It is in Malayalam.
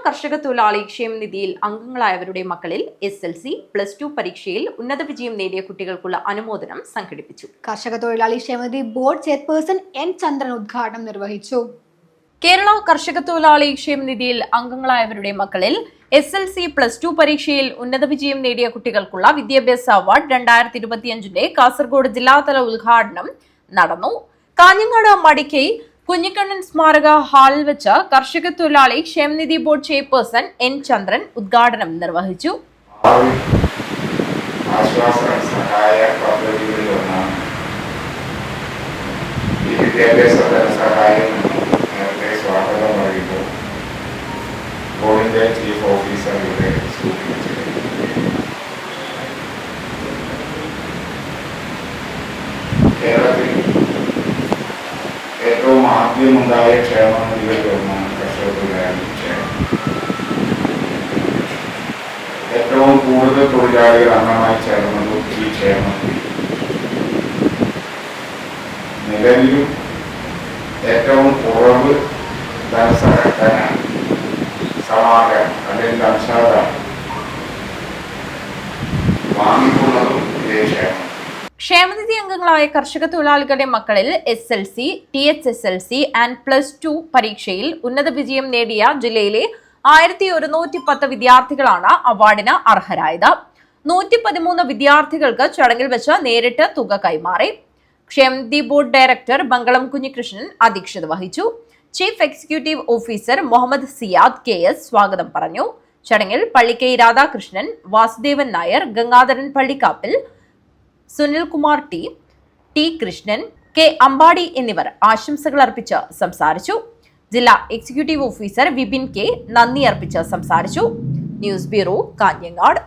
കർഷക തൊഴിലാളി ക്ഷേമനിധിയിൽ അംഗങ്ങളായവരുടെ മക്കളിൽ SLC, +2 പരീക്ഷയിൽ ഉന്നത വിജയം നേടിയ കുട്ടികൾക്കുള്ള അനുമോദനം സംഘടിപ്പിച്ചു. കർഷക തൊഴിലാളി ക്ഷേമനിധി ബോർഡ് ചെയർപേഴ്സൺ N. ചന്ദ്രൻ ഉദ്ഘാടനം നിർവഹിച്ചു. കേരള കർഷക തൊഴിലാളി ക്ഷേമനിധിയിൽ അംഗങ്ങളായവരുടെ മക്കളിൽ SLC, +2 പരീക്ഷയിൽ ഉന്നത വിജയം നേടിയ കുട്ടികൾക്കുള്ള വിദ്യാഭ്യാസ അവാർഡ് 2025 കാസർഗോഡ് ജില്ലാതല ഉദ്ഘാടനം നടന്നു. കാഞ്ഞങ്ങാട് മടിക്കൈ കുഞ്ഞിക്കണ്ണൻ സ്മാരക ഹാളിൽ വെച്ച് കർഷക തൊഴിലാളി ക്ഷേമനിധി ബോർഡ് ചെയർപേഴ്സൺ N. ചന്ദ്രൻ ഉദ്ഘാടനം നിർവഹിച്ചു. ചീഫ് ഓഫീസർ ഇവിടെ കേരളത്തിൽ ഏറ്റവും ആദ്യമുണ്ടായ ക്ഷേമനിധികളിൽ ഒന്നാണ് കർഷക തൊഴിലാളി ക്ഷേമം. ഏറ്റവും കൂടുതൽ തൊഴിലാളികൾ അംഗമായി ചേർന്നതും ഈ ക്ഷേമത്തിൽ. നിലവിലും ഏറ്റവും കുറവ് ധനസഹായ സമാഹരണം അല്ലെങ്കിൽ അംശാദാനം വാങ്ങിക്കുന്നതും ഇതേ ക്ഷേമം. ക്ഷേമനിധി അംഗങ്ങളായ കർഷക തൊഴിലാളികളുടെ മക്കളിൽ SLC, THSLC ആൻഡ് +2 പരീക്ഷയിൽ ഉന്നത വിജയം നേടിയ ജില്ലയിലെ 1110 വിദ്യാർത്ഥികളാണ് അവാർഡിന് അർഹരായത്. 113 വിദ്യാർത്ഥികൾക്ക് ചടങ്ങിൽ വെച്ച് നേരിട്ട് തുക കൈമാറി. ക്ഷേമനിധി ബോർഡ് ഡയറക്ടർ മംഗളം കുഞ്ഞികൃഷ്ണൻ അധ്യക്ഷത വഹിച്ചു. Chief executive officer Muhammad Siyad KS സ്വാഗതം പറഞ്ഞു. ചടങ്ങിൽ പള്ളിക്കൈ രാധാകൃഷ്ണൻ, വാസുദേവൻ നായർ, ഗംഗാധരൻ പള്ളിക്കാപ്പിൽ, സുനിൽകുമാർ T. കൃഷ്ണൻ, K. അമ്പാടി എന്നിവർ ആശംസകൾ അർപ്പിച്ച് സംസാരിച്ചു. ജില്ലാ എക്സിക്യൂട്ടീവ് ഓഫീസർ വിപിൻ K. നന്ദി അർപ്പിച്ച് സംസാരിച്ചു. News bureau, Kanhangad.